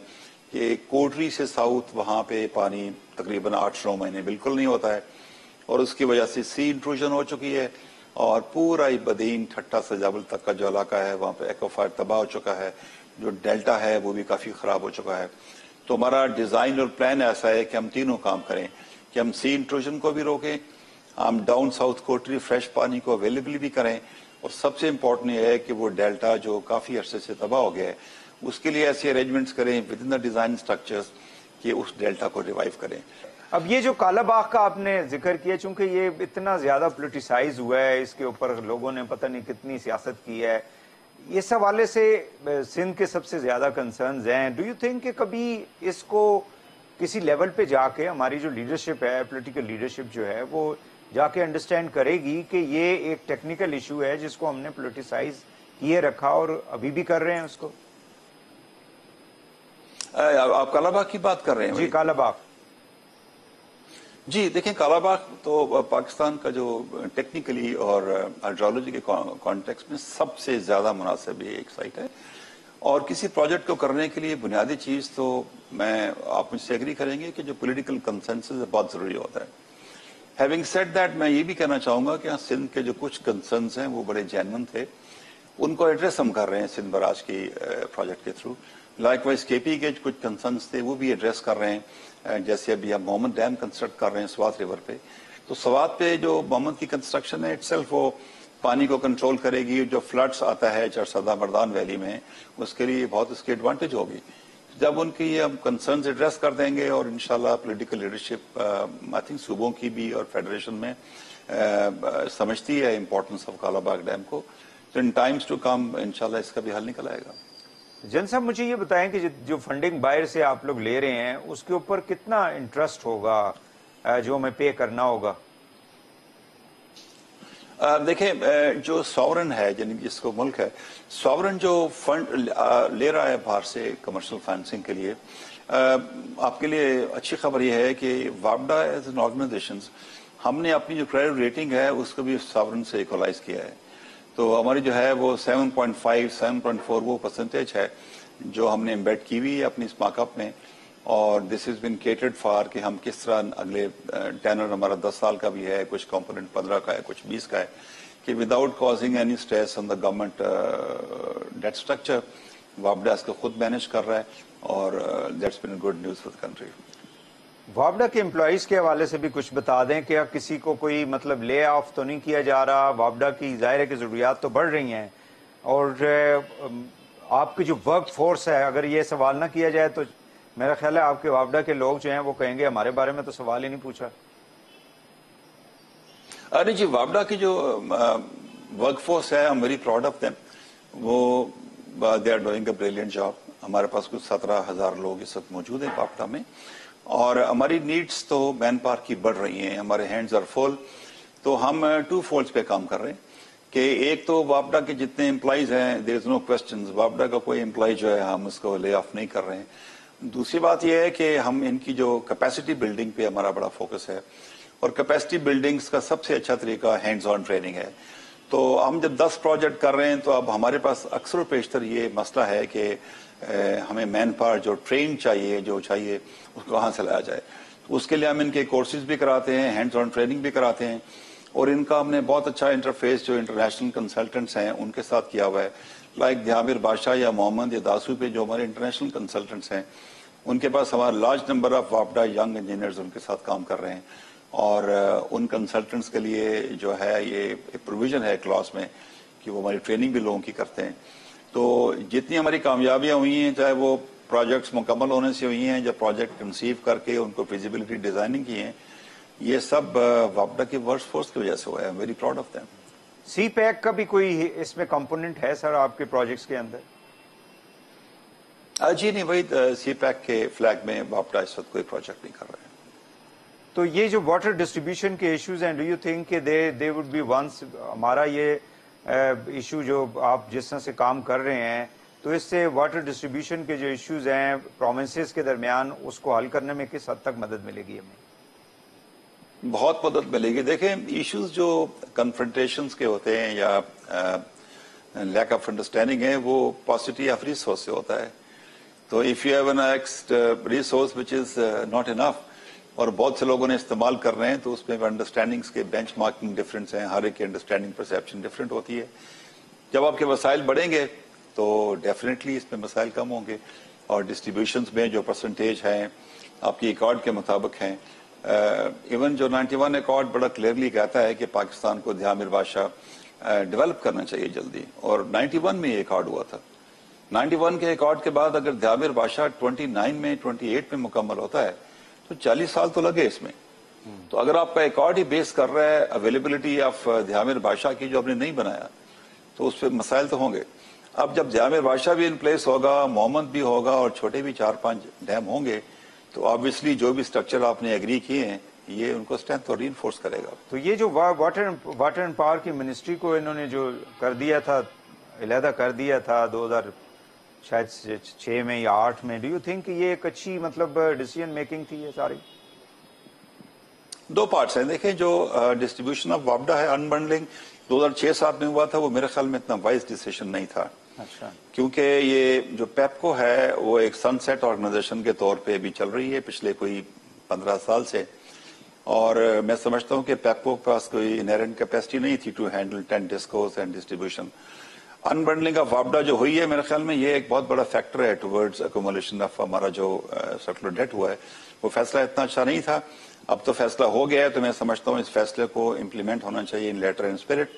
کہ کوٹری سے ساؤتھ وہاں پہ پانی تقریباً 8-9 مہینے بالکل نہیں ہوتا ہے اور اس کی وجہ سے سی انٹروژن ہو چکی ہے اور پورا ہی بدین ٹھٹا سے جبل تک کا جو علاقہ ہے وہاں پہ ایکوفائر تباہ ہو چکا ہے. جو ڈیلٹا ہے وہ بھی کافی خراب ہو چکا ہے. تو ہمارا ڈیزائن اور پلان ایسا ہے کہ ہم تینوں کام کریں کہ ہم سی انٹروژن کو بھی روکیں, ہم ڈاؤن ساؤتھ کوٹری فریش پانی کو اویلیبل بھی کریں اور سب سے امپورٹنٹ یہ ہے کہ وہ ڈیلٹا جو کافی عرصے سے تباہ ہو گیا ہے اس کے لیے ایسے ارینجمنٹس کریں with in the design structures کہ اس ڈیلٹا کو ریوائیو کریں. اب یہ جو کالا باغ کا آپ نے ذکر کیا چونکہ یہ اتنا زیادہ پولیٹیسائز ہوا ہے اس کے اوپر لوگوں نے پتہ نہیں کتنی سیاست کی ہے, اس حوالے سے سندھ کے سب سے زیادہ کنسرنز ہیں. ڈو یو تھنک کہ کبھی اس کو کسی لیول پہ جا کے ہماری جو لیڈرشپ ہے پولیٹیکل لیڈرشپ جو ہے وہ جا کے انڈرسٹینڈ کرے گی کہ یہ ایک ٹیکنیکل ایشو ہے جس کو ہم نے پولیٹیسائز کیے رکھا اور ابھی بھی کر رہے ہیں اس کو؟ آپ کالا باغ کی بات کر رہے ہیں؟ جی کالا باغ. جی دیکھیں کالا باغ تو پاکستان کا جو ٹیکنیکلی اور ہائیڈرولوجی کے کانٹیکس میں سب سے زیادہ مناسب یہ ایک سائٹ ہے اور کسی پروجیکٹ کو کرنے کے لیے بنیادی چیز تو آپ مجھ سے ایگری کریں گے کہ جو پولیٹیکل کنسنسس بہت ضروری ہوتا ہے. ہیونگ سیڈ دیٹ میں یہ بھی کہنا چاہوں گا کہ سندھ کے جو کچھ کنسرنز ہیں وہ بڑے جینون تھے, ان کو ایڈریس ہم کر رہے ہیں سندھ براج کی پروجیکٹ کے تھرو. لائک وائز کے پی کے کچھ کنسرنز تھے وہ بھی ایڈریس کر رہے ہیں, جیسے ابھی ہم محمد ڈیم کنسٹرکٹ کر رہے ہیں سوات ریور پہ. تو سوات پہ جو محمد کی کنسٹرکشن ہے اٹ سیلف وہ پانی کو کنٹرول کرے گی, جو فلڈس آتا ہے چرسدہ مردان ویلی میں اس کے لیے بہت اس کی ایڈوانٹیج ہوگی. جب ان کی ہم کنسرنز ایڈریس کر دیں گے اور انشاءاللہ پولیٹیکل لیڈرشپ آئی تھنک صوبوں کی بھی اور فیڈریشن میں سمجھتی ہے importance of Kala Bagh dam کو, تو ان ٹائمز ٹو کم انشاءاللہ اس کا بھی حل نکل آئے گا. جن صاحب مجھے یہ بتائیں کہ جو فنڈنگ باہر سے آپ لوگ لے رہے ہیں اس کے اوپر کتنا انٹرسٹ ہوگا جو ہمیں پے کرنا ہوگا؟ دیکھیں جو ساورن ہے یعنی جس کو ملک ہے ساورن جو فنڈ لے رہا ہے باہر سے کمرشل فائننسنگ کے لیے, آپ کے لیے اچھی خبر یہ ہے کہ وابڈا ایز این آرگنائزیشن ہم نے اپنی جو کریڈٹ ریٹنگ ہے اس کو بھی ساورن سے ایکولائز کیا ہے. تو ہماری جو ہے وہ 7.5 7.4 وہ پرسنٹیج ہے جو ہم نے امبیڈ کی ہوئی ہے اپنی اس مارک اپ میں, اور دس از بین کیٹرڈ فار کہ ہم کس طرح اگلے ٹینر ہمارا 10 سال کا بھی ہے, کچھ کمپوننٹ 15 کا ہے, کچھ 20 کا ہے, کہ without causing any stress on the government debt structure وابڈا اس کو خود مینج کر رہا ہے اور that's been good news for the country. وابڈا کے امپلائیز کے حوالے سے بھی کچھ بتا دیں کہ کسی کو کوئی مطلب لے آف تو نہیں کیا جا رہا؟ وابڈا کی ظاہر ہے کہ ضروریات تو بڑھ رہی ہیں اور آپ کی جو ورک فورس ہے اگر یہ سوال نہ کیا جائے تو میرا خیال ہے آپ کے وابڈا کے لوگ جو ہیں وہ کہیں گے ہمارے بارے میں تو سوال ہی نہیں پوچھا. ارے جی وابڈا کی جو ورک فورس ہے I'm very proud of them. وہ they are doing a brilliant job. ہمارے پاس کچھ 17,000 لوگ اس وقت موجود ہیں وابڈا میں اور ہماری نیڈس تو مین پاور کی بڑھ رہی ہیں, ہمارے ہینڈز آر فل. تو ہم 2 فولڈز پہ کام کر رہے ہیں کہ ایک تو وابڈا کے جتنے امپلائیز ہیں دیر از نو کوشچنز, وابڈا کا کوئی امپلائی جو ہے ہم اس کو لے آف نہیں کر رہے ہیں. دوسری بات یہ ہے کہ ہم ان کی جو کیپیسٹی بلڈنگ پہ ہمارا بڑا فوکس ہے اور کیپیسٹی بلڈنگز کا سب سے اچھا طریقہ ہینڈز آن ٹریننگ ہے. تو ہم جب 10 پروجیکٹ کر رہے ہیں تو اب ہمارے پاس اکثر و بیشتر یہ مسئلہ ہے کہ ہمیں مین پاور جو ٹرین چاہیے جو چاہیے اس کو کہاں سے لایا جائے. اس کے لیے ہم ان کے کورسز بھی کراتے ہیں, ہینڈز آن ٹریننگ بھی کراتے ہیں, اور ان کا ہم نے بہت اچھا انٹرفیس جو انٹرنیشنل کنسلٹنٹس ہیں ان کے ساتھ کیا ہوا ہے, لائک دھیامیر بادشاہ یا محمد یا داسو پہ جو ہمارے انٹرنیشنل کنسلٹنٹس ہیں, ان کے پاس ہمارا لارج نمبر آف وابڈا ینگ انجینئرز ان کے ساتھ کام کر رہے ہیں. اور ان کنسلٹنٹس کے لیے جو ہے یہ پروویژن ہے کلاس میں کہ وہ ہماری ٹریننگ بھی لوگوں کی کرتے ہیں. تو جتنی ہماری کامیابیاں ہوئی ہیں, چاہے وہ پروجیکٹس مکمل ہونے سے ہوئی ہیں, جب پروجیکٹ کنسیو کر کے ان کو فیزیبلٹی ڈیزائننگ کی ہیں, یہ سب وابڈا کی ورک فورس کی وجہ سے ہوا ہے. Very proud of them. CPEC کا بھی کوئی اس میں کمپوننٹ ہے سر آپ کے پروجیکٹس کے اندر؟ جی نہیں, وہی سی پیک کے فلیگ میں وابڈا اس وقت کوئی پروجیکٹ نہیں کر رہے ہیں. تو یہ جو واٹر ڈسٹریبیوشن کے ایشوز ہیں, ڈو یو تھنک کہ دے وڈ بی ونس, ہمارا یہ ایشو جو آپ جس طرح سے کام کر رہے ہیں, تو اس سے واٹر ڈسٹریبیوشن کے جو ایشوز ہیں پروونسز کے درمیان, اس کو حل کرنے میں کس حد تک مدد ملے گی ہمیں؟ بہت مدد ملے گی. دیکھیں, ایشوز جو کنفرنٹیشنز کے ہوتے ہیں یا لیک آف انڈرسٹینڈنگ ہے, وہ پاسٹی آف ریسورس سے ہوتا ہے. تو if you have an x resource which is not enough, اور بہت سے لوگوں نے استعمال کر رہے ہیں, تو اس میں انڈرسٹینڈنگس کے بینچ مارکنگ ڈفرینس ہیں, ہر ایک کی انڈرسٹینڈنگ پرسیپشن ڈفرینٹ ہوتی ہے. جب آپ کے وسائل بڑھیں گے تو ڈیفینیٹلی اس میں مسائل کم ہوں گے, اور ڈسٹریبیوشنز میں جو پرسنٹیج ہیں آپ کی ایکارڈ کے مطابق ہیں. ایون جو 91 ایکارڈ بڑا کلیئرلی کہتا ہے کہ پاکستان کو دھیامیر بادشاہ ڈیولپ کرنا چاہیے جلدی, اور 91 میں یہ ایکارڈ ہوا تھا. 91 کے ایکارڈ کے بعد اگر دھیامیر بادشاہ 29 میں 28 میں مکمل ہوتا ہے تو 40 سال تو لگے اس میں. تو اگر آپ کا ایکارڈ ہی بیس کر رہا ہے اویلیبلٹی آف دھیامیر بادشاہ کی جو آپ نے نہیں بنایا, تو اس پہ مسائل تو ہوں گے. اب جب دھیامیر بادشاہ بھی ان پلیس ہوگا, محمد بھی ہوگا, اور چھوٹے بھی 4-5 ڈیم ہوں گے, تو آبویسلی جو بھی سٹرکچر آپ نے ایگری کیے ہیں یہ ان کو اسٹرینتھ اور ری انفورس کرے گا. تو یہ جو واٹر اینڈ پاور کی منسٹری کو انہوں نے جو کر دیا تھا, علیحدہ کر دیا تھا 2006 میں یا 8 میں, ڈو یو تھنک یہ ایک اچھی مطلب ڈیسیژن میکنگ تھی یہ ساری؟ دو پارٹس ہیں. دیکھیں, جو ڈسٹریبیوشن آف وابڈا ہے, انبنڈلنگ 2006-7 میں ہوا تھا, وہ میرے خیال میں اتنا وائز ڈیسیشن نہیں تھا. اچھا. کیونکہ یہ جو پیپکو ہے وہ ایک سن سیٹ آرگنائزیشن کے طور پہ بھی چل رہی ہے پچھلے کوئی 15 سال سے, اور میں سمجھتا ہوں کہ پیپکو کے پاس کوئی انہیرنٹ کیپیسٹی نہیں تھی to handle 10 DISCOs and distribution. Unbundling of وابڈا جو ہوئی ہے, میرے خیال میں یہ ایک بہت بڑا فیکٹر ہے ٹورڈز ایکومولیشن آف ہمارا جو سرکولر ڈیٹ ہوا ہے. وہ فیصلہ اتنا اچھا نہیں تھا, اب تو فیصلہ ہو گیا ہے, تو میں سمجھتا ہوں اس فیصلے کو امپلیمنٹ ہونا چاہیے ان لیٹر اینڈ اسپرٹ.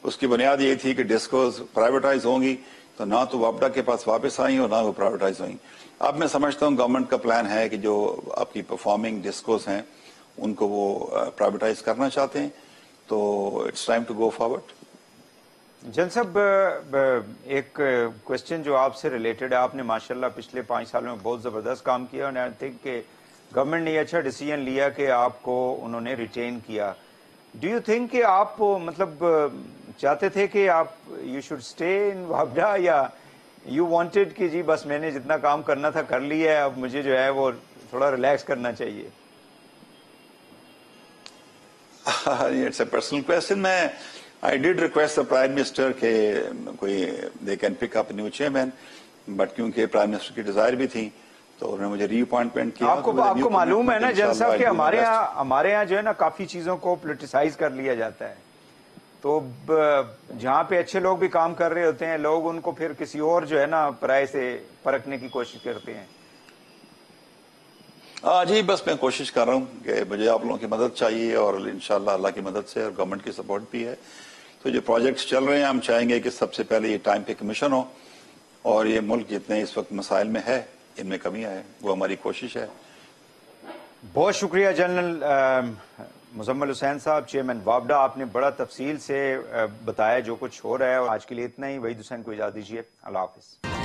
اس کی بنیاد یہ تھی کہ ڈسکوز پرائیویٹائز ہوں گی, تو نہ تو وابڈا کے پاس واپس آئیں اور نہ وہ پرائیویٹائز ہوئیں. اب میں سمجھتا ہوں گورنمنٹ کا پلان ہے کہ جو آپ کی پرفارمنگ ڈسکوز ہیں ان کو وہ پرائیویٹائز کرنا چاہتے ہیں, تو it's time to go forward. جن صاحب, ایک کوشچن جو آپ سے ریلیٹڈ ہے, آپ نے ماشاءاللہ پچھلے 5 سالوں میں بہت زبردست کام کیا, اور آئی تھنک کہ گورنمنٹ نے یہ اچھا ڈیسیژن لیا کہ آپ کو انہوں نے ریٹین کیا. ڈو یو تھنک کہ آپ مطلب چاہتے تھے کہ آپ یو شوڈ اسٹے ان وابڈا, یا یو وانٹیڈ کہ جی بس میں نے جتنا کام کرنا تھا کر لیا ہے, اب مجھے جو ہے وہ تھوڑا ریلیکس کرنا چاہیے؟ It's a personal question. I did request the Prime Minister کہ کوئی they can pick up a new chairman, but کیونکہ Prime Minister کی ڈیزائر بھی تھی تو انہوں نے مجھے ری اپوائنٹمنٹ کیا. آپ کو معلوم ہے نا جن صاحب کہ ہمارے ہاں جو ہے نا کافی چیزوں کو پولیٹیسائز کر لیا جاتا ہے, تو جہاں پہ اچھے لوگ بھی کام کر رہے ہوتے ہیں, لوگ ان کو پھر کسی اور جو ہے نا پرائے سے پرکھنے کی کوشش کرتے ہیں. جی, بس میں کوشش کر رہا ہوں کہ مجھے آپ لوگوں کی مدد چاہیے, اور انشاءاللہ اللہ کی مدد سے اور گورنمنٹ کی سپورٹ بھی ہے. تو جو پروجیکٹس چل رہے ہیں ہم چاہیں گے کہ سب سے پہلے یہ ٹائم پہ کمیشن ہو, اور یہ ملک جتنے اس وقت مسائل میں ہے ان میں کمی آئے, وہ ہماری کوشش ہے. بہت شکریہ جنرل مزمل حسین صاحب, چیئرمین وابڈا. آپ نے بڑا تفصیل سے بتایا جو کچھ ہو رہا ہے, اور آج کے لیے اتنا ہی. وحید حسین کو اجازت دیجیے. اللہ حافظ.